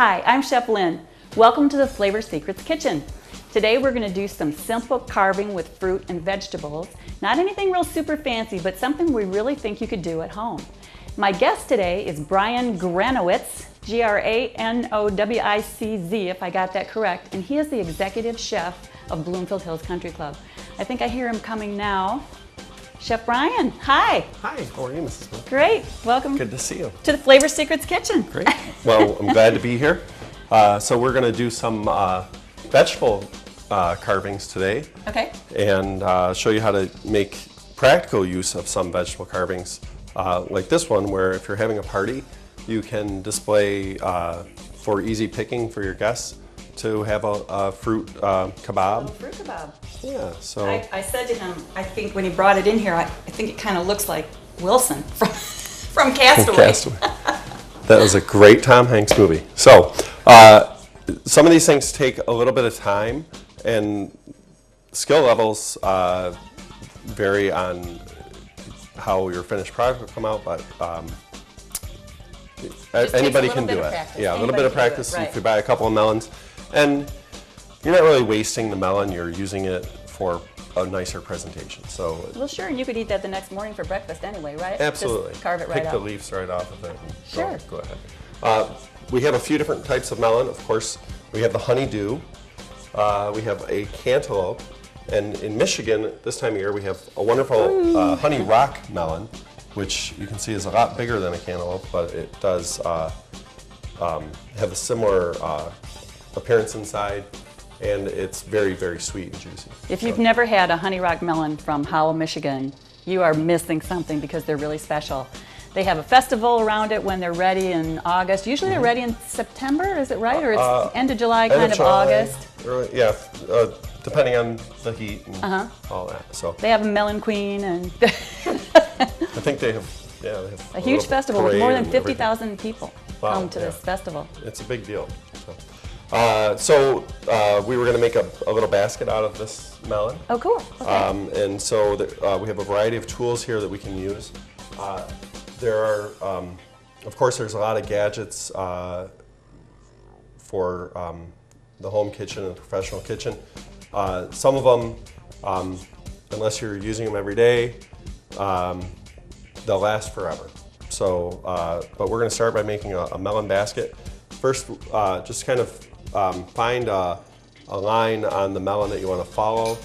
Hi, I'm Chef Lynn. Welcome to the Flavor Secrets Kitchen. Today we're going to do some simple carving with fruit and vegetables. Not anything real super fancy, but something we really think you could do at home. My guest today is Brian Granowicz, Granowicz, if I got that correct, and he is the executive chef of Bloomfield Hills Country Club. I think I hear him coming now. Chef Brian, hi. Hi, how are you, Mrs. Smith? Great, welcome. Good to see you. To the Flavor Secrets Kitchen. Great. Well, I'm glad to be here. So we're going to do some vegetable carvings today. Okay. And show you how to make practical use of some vegetable carvings, like this one, where if you're having a party, you can display for easy picking for your guests to have a fruit kebab. Fruit kebab. Yeah, so. I said to him, I think when he brought it in here, I think it kind of looks like Wilson from Castaway. Castaway. That was a great Tom Hanks movie. So, some of these things take a little bit of time, and skill levels vary on how your finished product will come out, but anybody can do it. Yeah, a little bit of practice. If you buy a couple of melons, and you're not really wasting the melon, you're using it for a nicer presentation. So, well, sure, and you could eat that the next morning for breakfast anyway, right? Absolutely. Just carve it right Pick up. the leaves right off of it. And sure. Go ahead. We have a few different types of melon. Of course, we have the honeydew. We have a cantaloupe. And in Michigan, this time of year, we have a wonderful honey rock melon, which you can see is a lot bigger than a cantaloupe, but it does have a similar appearance inside, and it's very, very sweet and juicy. If you've never had a honey rock melon from Howell, Michigan, you are missing something because they're really special. They have a festival around it when they're ready in August. Usually they're ready in September, is it right? Or it's end of July, kind of August? Early, yeah, depending on the heat and all that. So they have a melon queen, and I think they have, yeah, they have a huge festival with more than 50,000 people come to this festival. It's a big deal. So, we were going to make a little basket out of this melon. Oh, cool. Okay. And so we have a variety of tools here that we can use. There are, of course, there's a lot of gadgets for the home kitchen and the professional kitchen. Some of them, unless you're using them every day, they'll last forever. So, but we're going to start by making a melon basket. First, just kind of find a line on the melon that you want to follow.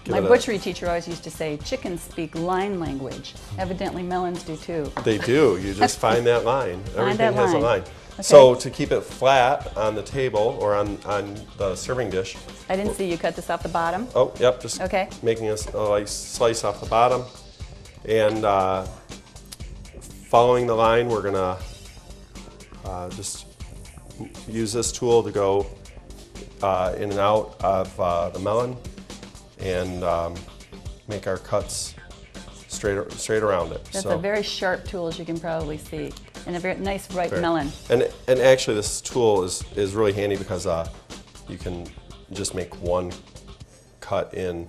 My butchery teacher always used to say, chickens speak line language. Evidently melons do too. They do. You just find that line. Everything has a line. Okay. So to keep it flat on the table or on the serving dish. I didn't see you cut this off the bottom. Oh, yep. Just making a slice off the bottom. And following the line, we're going to just use this tool to go in and out of the melon and make our cuts straight around it. That's a very sharp tool, as you can probably see, and a very nice ripe melon. And actually, this tool is really handy because you can just make one cut in,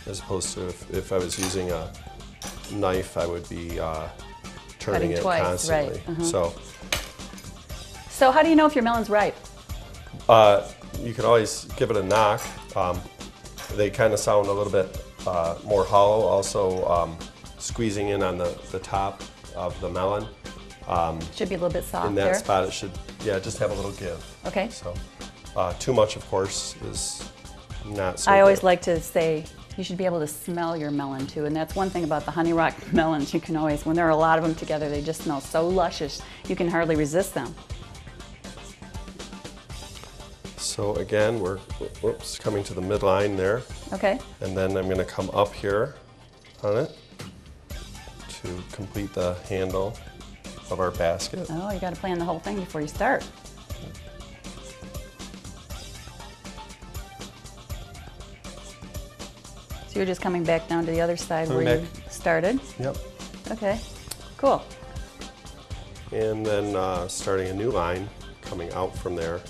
as opposed to if I was using a knife, I would be turning it constantly. Right. So how do you know if your melon's ripe? You can always give it a knock. They kind of sound a little bit more hollow. Also, squeezing in on the top of the melon. Should be a little bit soft in that spot, it should, just have a little give. Okay. So, too much, of course, is not so I always good. like to say you should be able to smell your melon too, and that's one thing about the honey rock melons. You can always, when there are a lot of them together, they just smell so luscious, you can hardly resist them. So again, we're coming to the midline there. Okay. And then I'm going to come up here on it to complete the handle of our basket. Oh, you got to plan the whole thing before you start. So you're just coming back down to the other side where you started? Yep. Okay, cool. And then starting a new line coming out from there.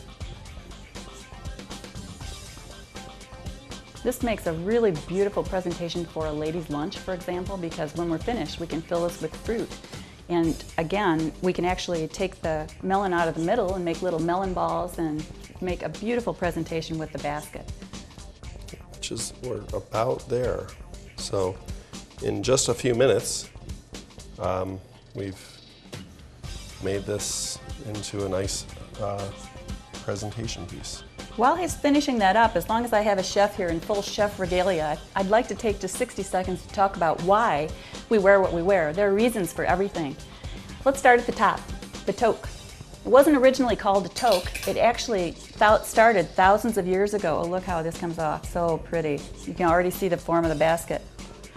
This makes a really beautiful presentation for a ladies' lunch, for example, because when we're finished, we can fill this with fruit. And again, we can actually take the melon out of the middle and make little melon balls and make a beautiful presentation with the basket. Which is, we're about there. So in just a few minutes, we've made this into a nice presentation piece. While he's finishing that up, as long as I have a chef here in full chef regalia, I'd like to take just 60 seconds to talk about why we wear what we wear. There are reasons for everything. Let's start at the top, the toque. It wasn't originally called a toque. It actually started thousands of years ago. Oh, look how this comes off, so pretty. You can already see the form of the basket.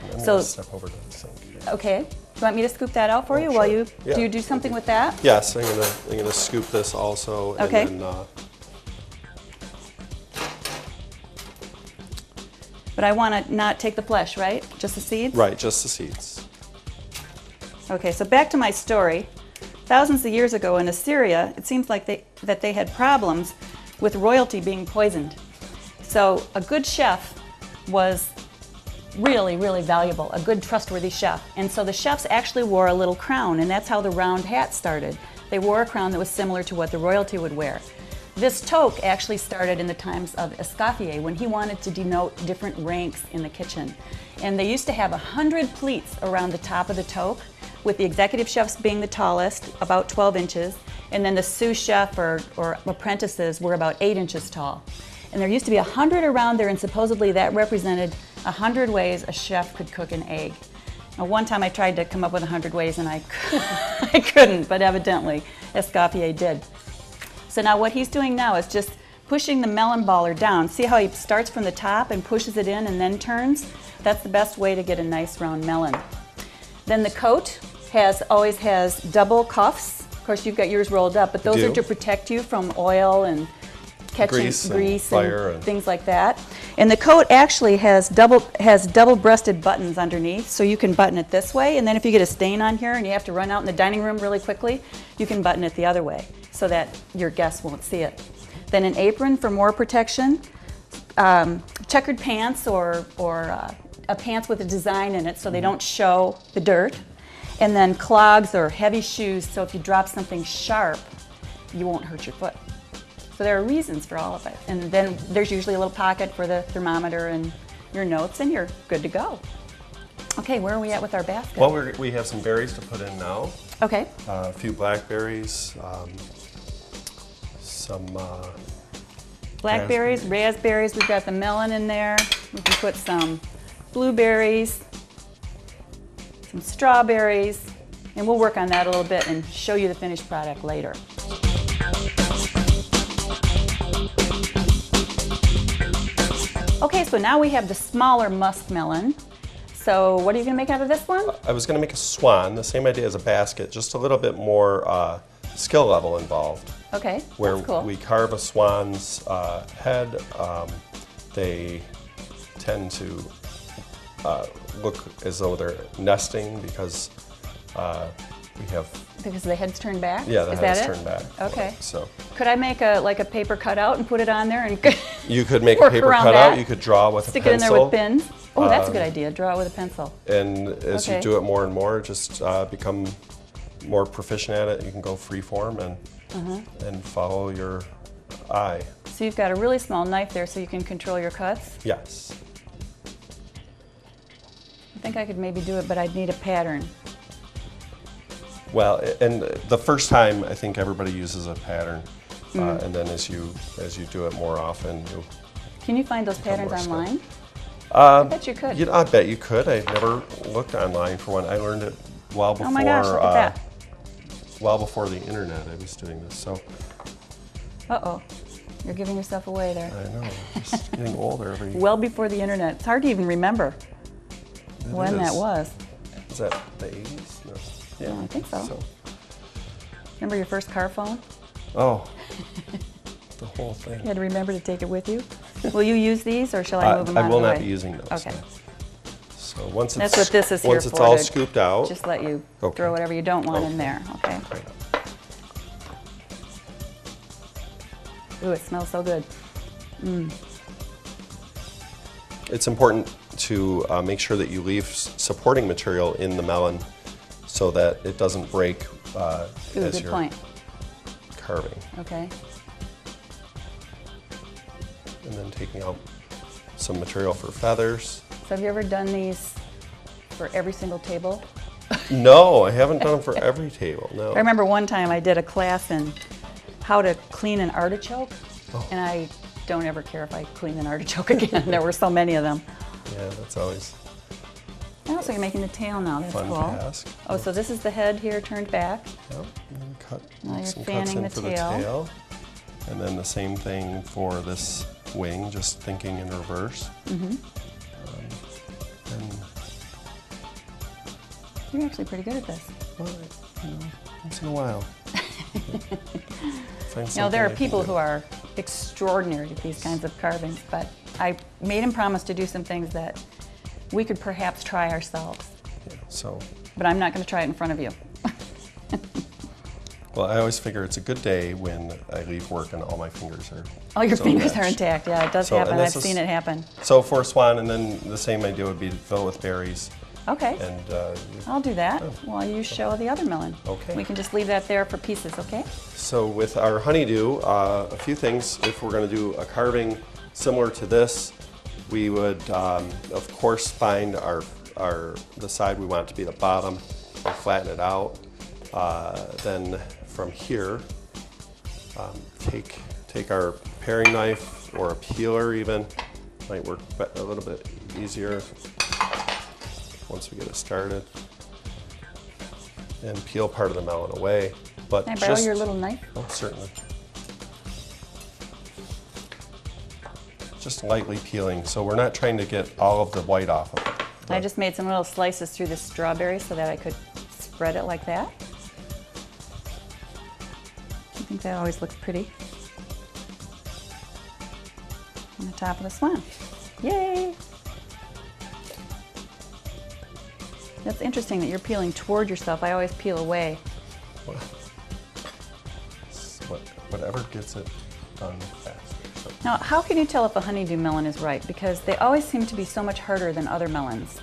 I'm going to step over to the sink. Okay. Do you want me to scoop that out for you sure. while you Yeah. do you do something with that? Yes, I'm gonna scoop this also. Okay. And then, But I want to not take the flesh, right? Just the seeds? right, just the seeds. Okay, so back to my story. Thousands of years ago in Assyria, it seems like they had problems with royalty being poisoned. So a good chef was really, really valuable, a good trustworthy chef. And so the chefs actually wore a little crown, and that's how the round hat started. They wore a crown that was similar to what the royalty would wear. This toque actually started in the times of Escoffier, when he wanted to denote different ranks in the kitchen. And they used to have 100 pleats around the top of the toque, with the executive chefs being the tallest, about 12 inches, and then the sous chef or apprentices were about 8 inches tall. And there used to be 100 around there, and supposedly that represented 100 ways a chef could cook an egg. Now, one time I tried to come up with 100 ways and I couldn't, but evidently Escoffier did. So now what he's doing now is just pushing the melon baller down. See how he starts from the top and pushes it in and then turns? That's the best way to get a nice round melon. Then the coat always has double cuffs. Of course, you've got yours rolled up, but those are to protect you from oil and catching grease and things like that. And the coat actually has double-breasted buttons underneath, so you can button it this way, and then if you get a stain on here and you have to run out in the dining room really quickly, you can button it the other way so that your guests won't see it. Then an apron for more protection, checkered pants or a pants with a design in it so they don't show the dirt, and then clogs or heavy shoes so if you drop something sharp, you won't hurt your foot. So there are reasons for all of it. And then there's usually a little pocket for the thermometer and your notes, and you're good to go. Okay, where are we at with our basket? Well, we have some berries to put in now. Okay. A few blackberries, some blackberries, raspberries. We've got the melon in there. We can put some blueberries, some strawberries, and we'll work on that a little bit and show you the finished product later. Okay, so now we have the smaller muskmelon. So what are you going to make out of this one? I was going to make a swan, the same idea as a basket, just a little bit more skill level involved. Okay, where that's cool. we carve a swan's head. They tend to look as though they're nesting because we have... Because the head's turned back? Yeah, the Is head's that it? turned back. Okay. So could I make like a paper cutout and put it on there and you could make a paper cutout. You could draw with a pencil. Stick it in there with pins. Oh, that's a good idea. Draw it with a pencil. And as you do it more and more, just become more proficient at it. You can go free form and follow your eye. So you've got a really small knife there so you can control your cuts? Yes. I think I could maybe do it, but I'd need a pattern. Well, and the first time, I think everybody uses a pattern, and then as you do it more often, you can you find those patterns online? I bet you could. I bet you could. I never looked online for one. I learned it well before. Oh my gosh! Look at that. Well before the internet, I was doing this. So. Uh-oh, you're giving yourself away there. I know. Just getting older every. Well before the internet. It's hard to even remember when that was. Is that the 80s? No. Yeah, I think so. Remember your first car phone? Oh, the whole thing. You had to remember to take it with you? Will you use these, or shall I move them out of the way? I will not be using those. Okay. So once that's what this is here for. Once it's all scooped out. Just let you throw whatever you don't want in there. Okay. Ooh, it smells so good. It's important to make sure that you leave supporting material in the melon, so that it doesn't break Ooh, as good you're point. carving. Okay. And then taking out some material for feathers. So have you ever done these for every single table? No, I haven't done them for every table, no. I remember one time I did a class in how to clean an artichoke, and I don't ever care if I clean an artichoke again. There were so many of them. Yeah, that's always Oh, so you're making the tail now. That's fun cool. task. Oh, so this is the head here turned back. Yep, and then Now you're some cuts fanning in the for tail. the tail. And then the same thing for this wing, just thinking in reverse. Mm-hmm. And You're actually pretty good at this. well, once in a while. You know, there are people who are extraordinary at these kinds of carvings, but I made him promise to do some things that we could perhaps try ourselves. Yeah, so, But I'm not going to try it in front of you. well, I always figure it's a good day when I leave work and all my fingers are All your so fingers are matched. intact. Yeah, it does So, happen. and I've this seen is- it happen. So for a swan, and then the same idea would be to fill it with berries. Okay, And I'll do that while you show the other melon. Okay. We can just leave that there for pieces, okay? so with our honeydew, a few things. If we're going to do a carving similar to this, we would, of course, find the side we want to be the bottom. We'll flatten it out. Then from here, take our paring knife or a peeler even. Might work a little bit easier once we get it started. And peel part of the melon away. But Can I borrow your little knife? Oh, certainly. Just lightly peeling, so we're not trying to get all of the white off of it. I just made some little slices through the strawberry so that I could spread it like that. I think that always looks pretty. On the top of the swan. Yay! That's interesting that you're peeling toward yourself. I always peel away. Whatever gets it done faster. So. Now, how can you tell if a honeydew melon is ripe? Because they always seem to be so much harder than other melons.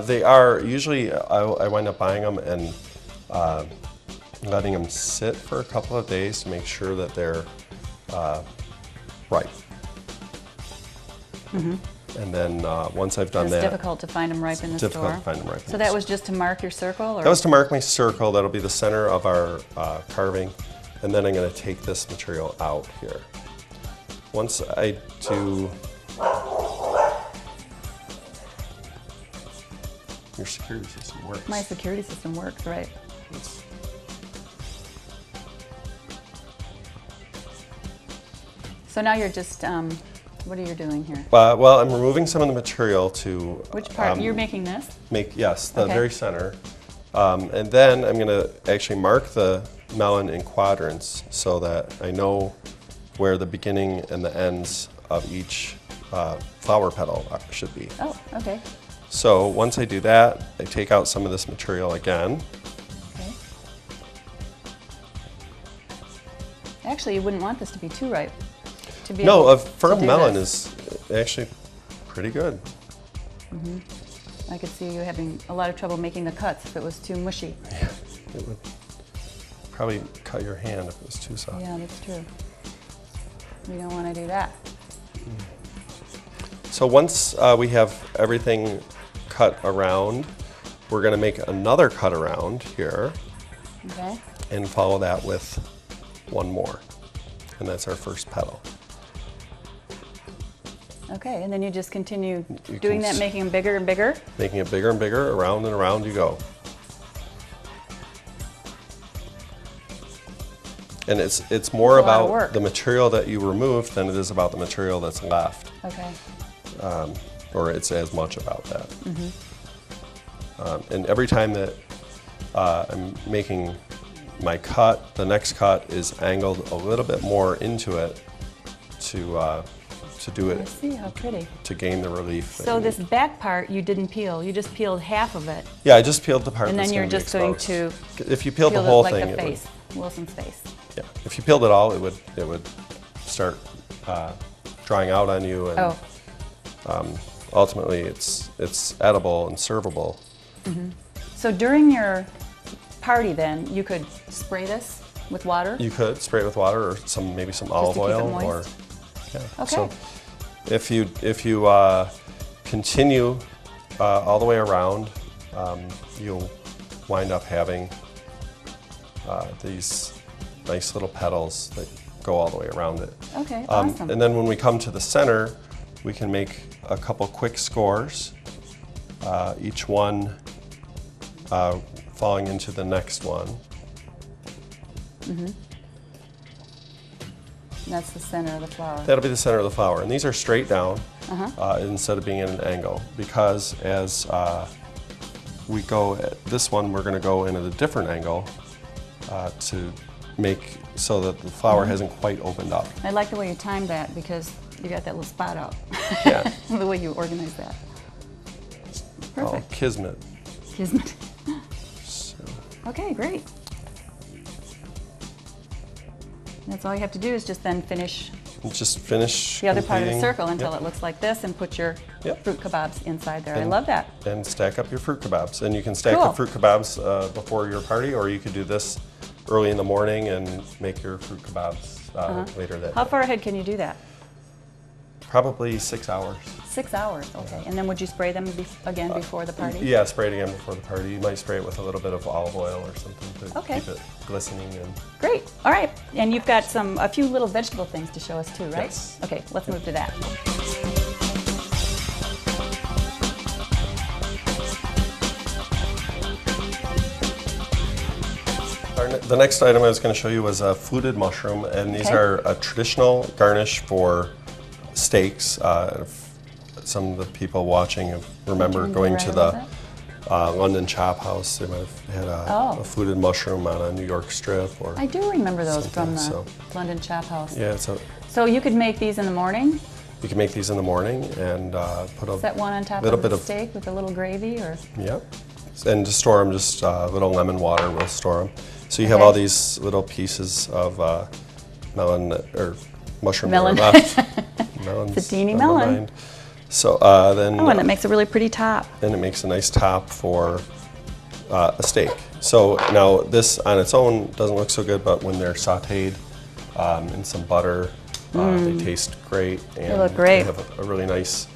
They are usually. I wind up buying them and letting them sit for a couple of days to make sure that they're ripe. Mm-hmm. And then once I've done It's that, difficult to find them ripe in the store. difficult to find them ripe. So that was just to mark your circle? Or? That was to mark my circle. That'll be the center of our carving. And then I'm going to take this material out here. Once I do... Your security system works. My security system works, right. It's- So now you're just, what are you doing here? well, I'm removing some of the material to... Which part? You're making this? Yes, the Okay. very center. And then I'm going to actually mark the melon in quadrants so that I know where the beginning and the ends of each flower petal should be. Oh, okay. So once I do that, I take out some of this material again. Okay. Actually, you wouldn't want this to be too ripe. To be No, able a to firm do melon this. is actually pretty good. I could see you having a lot of trouble making the cuts if it was too mushy. Yeah, it would probably cut your hand if it was too soft. Yeah, that's true. We don't want to do that. So once we have everything cut around, we're going to make another cut around here Okay. and follow that with one more. And that's our first petal. Okay, and then you just continue You doing can that, making them bigger and bigger? Making it bigger and bigger, around and around you go. And it's more That's a lot of about work. the material that you removed than it is about the material that's left. Okay. Or it's as much about that. Mm-hmm. And every time that I'm making my cut, the next cut is angled a little bit more into it to do I it, see, how pretty. to gain the relief. that So you this need. back part you didn't peel, you just peeled half of it. Yeah, I just peeled the part And that's then you're gonna be just going exposed. to If you peeled the peel it whole like thing, the it would, face, Wilson's face. yeah. If you peeled it all, it would start drying out on you, and Oh, ultimately it's edible and servable. so during your party then, you could spray this with water? You could spray it with water or maybe some olive oil. Or, yeah. Okay. So if you continue all the way around, you'll wind up having these nice little petals that go all the way around it. Okay, awesome. And then when we come to the center, we can make a couple quick scores, each one falling into the next one. Mm-hmm. That's the center of the flower. That'll be the center of the flower. And these are straight down instead of being at an angle, because as we go at this one, we're going to go in at a different angle to make so that the flower hasn't quite opened up. I like the way you timed that because you got that little spot out. Yeah. The way you organize that. Perfect. Oh, kismet. Kismet. So. Okay, great. That's all you have to do is just then finish the other part of the circle until it looks like this, and put your fruit kebabs inside there. I love that. And stack up your fruit kebabs. And you can stack the fruit kebabs before your party, or you could do this early in the morning and make your fruit kebabs later that day. How far ahead can you do that? Probably 6 hours. 6 hours, okay. And then would you spray them again before the party? Yeah, spray it again before the party. You might spray it with a little bit of olive oil or something to keep it glistening. Great, all right. And you've got a few little vegetable things to show us too, right? Yes. Okay, let's move to that. The next item I was going to show you was a fluted mushroom, and these are a traditional garnish for steaks. Some of the people watching remember going to the London Chop House. They might have had a fluted mushroom on a New York strip. Or I do remember those from the London Chop House. Yeah, so you could make these in the morning? You can make these in the morning and put a set one on top little of bit the steak with a little gravy, or? Yep. And to store them, just a little lemon water will store them. So you have all these little pieces of melon or mushroom left. Melons. It's a teeny melon. So then. Oh, and it makes a really pretty top. And it makes a nice top for a steak. So now this on its own doesn't look so good, but when they're sautéed in some butter, they taste great. And they look great. They have a really nice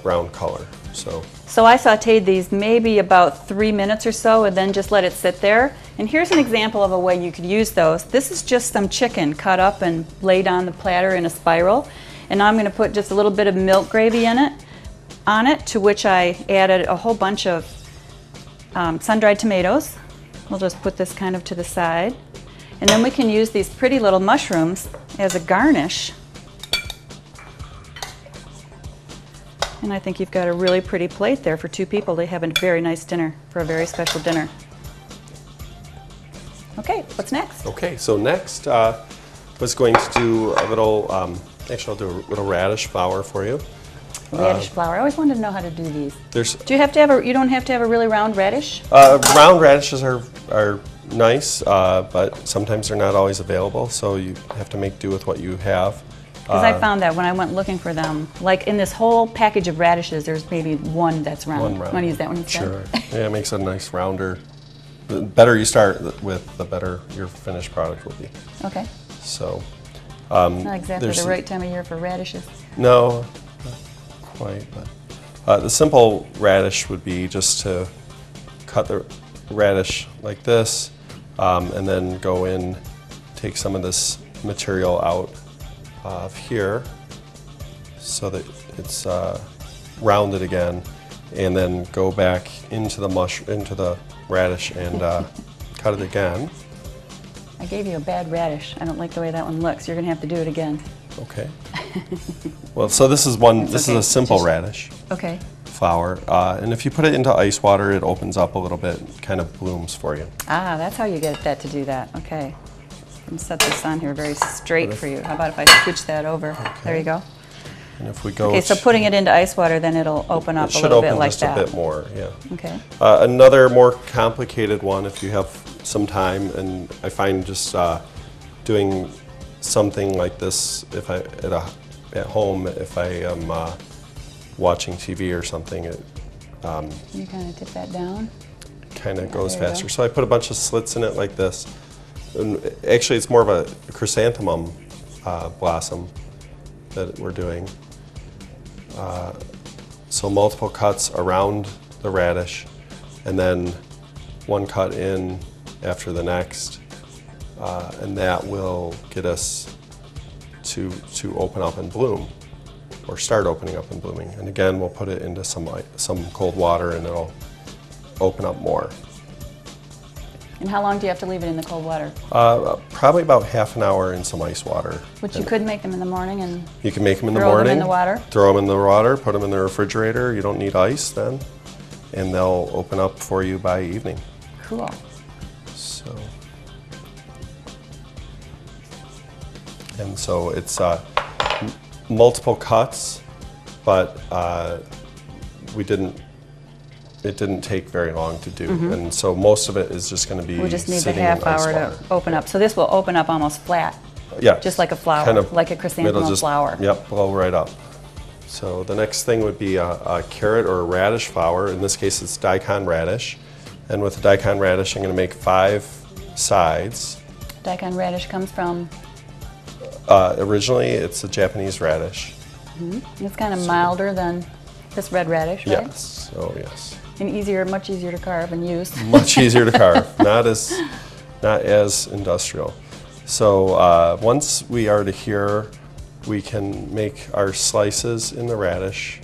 brown color. So I sautéed these maybe about 3 minutes or so, and then just let it sit there. And here's an example of a way you could use those. This is just some chicken cut up and laid on the platter in a spiral. And now I'm going to put just a little bit of milk gravy on it, to which I added a whole bunch of sun-dried tomatoes. We'll just put this kind of to the side. And then we can use these pretty little mushrooms as a garnish. And I think you've got a really pretty plate there for 2 people to have a very nice dinner, for a very special dinner. Okay, what's next? Okay, so next was going to do a little, actually I'll do a little radish flower for you. Radish flower. I always wanted to know how to do these. Do you have to have you don't have to have a really round radish? Round radishes are nice, but sometimes they're not always available, so you have to make do with what you have. Because I found that when I went looking for them, like in this whole package of radishes, there's maybe one that's round. One round. Want to use that one instead? Sure. Yeah, it makes a nice rounder. The better you start with, the better your finished product will be. Okay. So. Not exactly the right time of year for radishes. No, not quite. But the simple radish would be just to cut the radish like this, and then go in, take some of this material out of here so that it's rounded again, and then go back into the radish and cut it again. I gave you a bad radish. I don't like the way that one looks. You're going to have to do it again. Okay. Well, so this is this is a simple radish. Okay. Flower, and if you put it into ice water, it opens up a little bit, kind of blooms for you. Ah, that's how you get that to do that. Okay. I'm set this on here very straight for you. How about if I switch that over? Okay. There you go. And if we go. Okay, so putting it into ice water, then it'll open up a little bit like that. It should open just a bit more, yeah. Okay. Another more complicated one, if you have some time, and I find just doing something like this if at home, if I am watching TV or something. You kind of tip that down? kind of goes There you faster. go. So I put a bunch of slits in it like this. And actually, it's more of a chrysanthemum blossom that we're doing. So multiple cuts around the radish, and then one cut in after the next, and that will get us to open up and bloom, or start opening up and blooming. And again, we'll put it into some cold water, and it'll open up more. And how long do you have to leave it in the cold water? Probably about half an hour in some ice water. Which you could make them in the morning and You can make them in the throw them morning. in the water? Throw them in the water, put them in the refrigerator. You don't need ice then. And they'll open up for you by evening. Cool. So, and so it's multiple cuts, but it didn't take very long to do. And so most of it is just going to be We just need the sitting half in ice hour water. to open up. So this will open up almost flat, Yeah. just like a flower, kind of, like a it'll chrysanthemum just, flower. Yep, blow right up. So the next thing would be a carrot or a radish flower. In this case, it's daikon radish. And with the daikon radish, I'm going to make 5 sides. Daikon radish comes from, Originally, it's a Japanese radish. it's kind of milder than this red radish, right? Yes. Oh, yes. And easier, much easier to carve and use. Much easier to carve. Not as industrial. So once we are to here, we can make our slices in the radish.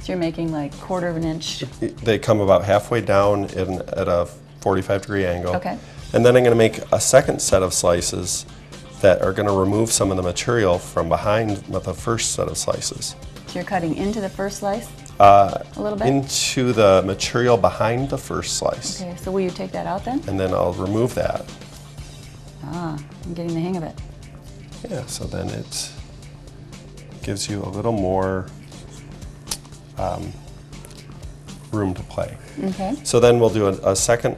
So you're making like 1/4 of an inch. They come about halfway down at a 45-degree angle. Okay. And then I'm going to make a second set of slices that are going to remove some of the material from behind the first set of slices. So you're cutting into the first slice a little bit? Into the material behind the first slice. Okay, so will you take that out then? And then I'll remove that. Ah, I'm getting the hang of it. Yeah, so then it gives you a little more room to play. Okay. So then we'll do a second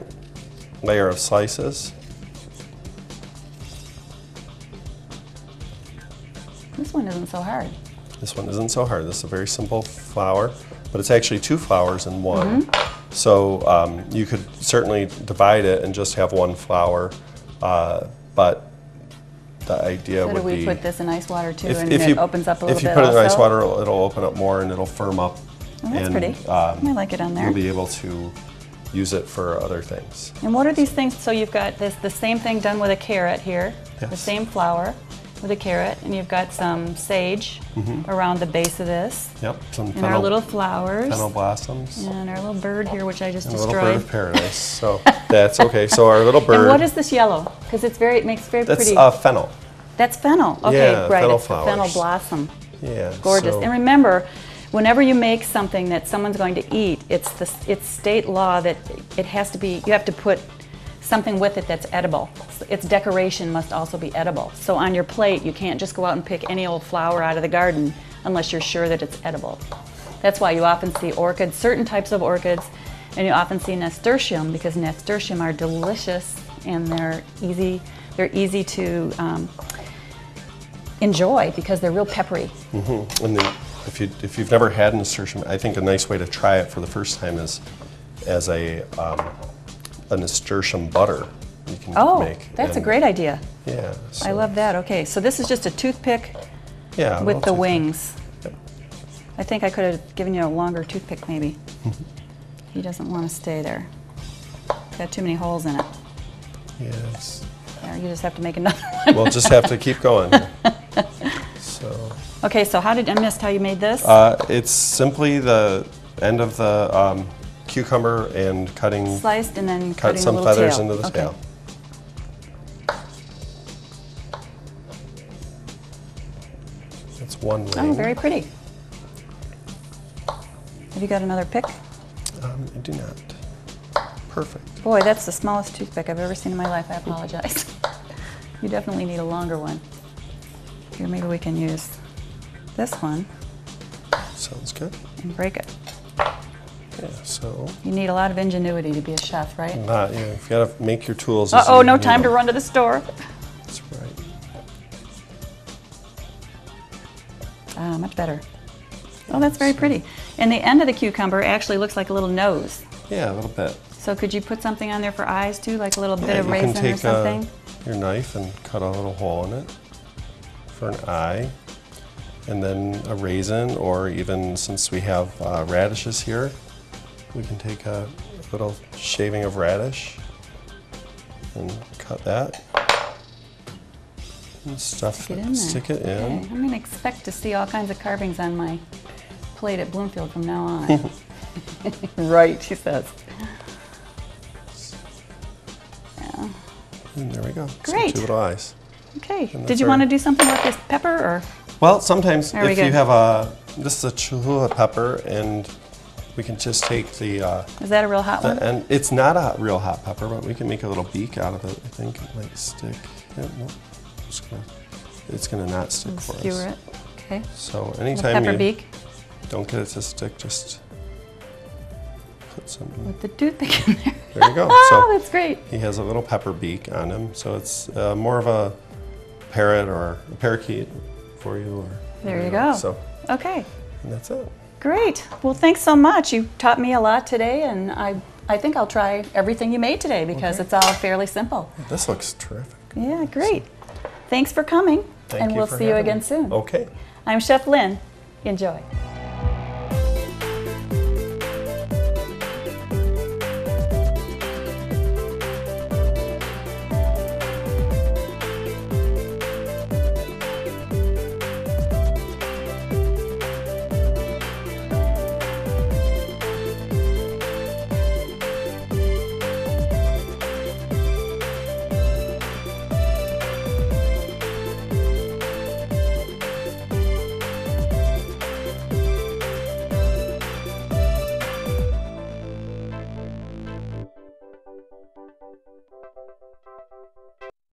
layer of slices. This one isn't so hard. This one isn't so hard. This is a very simple flower, but it's actually 2 flowers in one. So you could certainly divide it and just have 1 flower, but the idea So would do we be put this in ice water too, if and you it opens up a little bit if you put it in ice also? water, it'll open up more and it'll firm up. Oh, that's and, pretty. I like it on there. You'll be able to use it for other things. And what are these things? So you've got the same thing done with a carrot here, the Yes. same flower with a carrot, and you've got some sage around the base of this, Yep, some and our little flowers, fennel blossoms. and our little bird here, which I just And a little bird destroyed. of paradise. So that's okay. So our little bird. And what is this yellow? Because it makes very that's pretty. fennel. That's fennel. Okay, Yeah, right. fennel It's the fennel flowers. blossom. Yeah. Gorgeous. so- And remember, whenever you make something that someone's going to eat, it's state law that it has to be, you have to put something with it that's edible. Its decoration must also be edible. So on your plate, you can't just go out and pick any old flower out of the garden unless you're sure that it's edible. That's why you often see orchids, certain types of orchids, and you often see nasturtium, because nasturtium are delicious and they're easy to enjoy because they're real peppery. And then if you've never had nasturtium, I think a nice way to try it for the first time is as a nasturtium butter you can make. That's a And- great idea. Yeah. I so- love that. Okay, so this is just a toothpick yeah, with well, the it's- wings. Yep. I think I could have given you a longer toothpick maybe. He doesn't want to stay there. Got too many holes in it. Yes. There, you just have to make another one. We'll just have to keep going. So Okay, so I missed how you made this? it's simply the end of the cucumber and cutting Sliced and then cut cutting some the little feathers tail. into the Okay. tail. That's one wing. Oh, very pretty. Have you got another pick? I do not. Perfect. Boy, that's the smallest toothpick I've ever seen in my life. I apologize. You definitely need a longer one. Here, maybe we can use this one Sounds good. and break it. Yeah, so You need a lot of ingenuity to be a chef, right? you've got to make your tools. as Uh-oh, you no need time to them. run to the store. That's right. Ah, much better. Oh, that's very pretty. And the end of the cucumber actually looks like a little nose. Yeah, a little bit. So could you put something on there for eyes too, like a little bit of You raisin can take or something? your knife and cut a little hole in it for an eye. And then a raisin, or even since we have radishes here, we can take a little shaving of radish and cut that. And stuff Stick it in there. Stick it in. Okay. I'm going to expect to see all kinds of carvings on my plate at Bloomfield from now on. Right, she says. Yeah. And there we go. Great. So 2 little eyes. Okay. And Did you want to do something with this pepper, or? Well, sometimes There we if go. you have this is a Cholula pepper, and we can just take the, Is that a real hot one? and it's not a real hot pepper, but we can make a little beak out of it. I think it might stick. Yeah, no, it's gonna not stick for us. Skewer it. Okay. So Little anytime pepper you beak don't get it to stick, just put some. with the toothpick in there. There you go. Oh, So that's great. he has a little pepper beak on him, so it's more of a parrot or a parakeet for you. Or, There you go. So Okay. and that's it. Great. Well, thanks so much. You taught me a lot today, and I think I'll try everything you made today because it's all fairly simple. This looks terrific. Yeah, great. Thanks for coming, Thank and you we'll for see you having again me. soon. Okay. I'm Chef Lynn. Enjoy.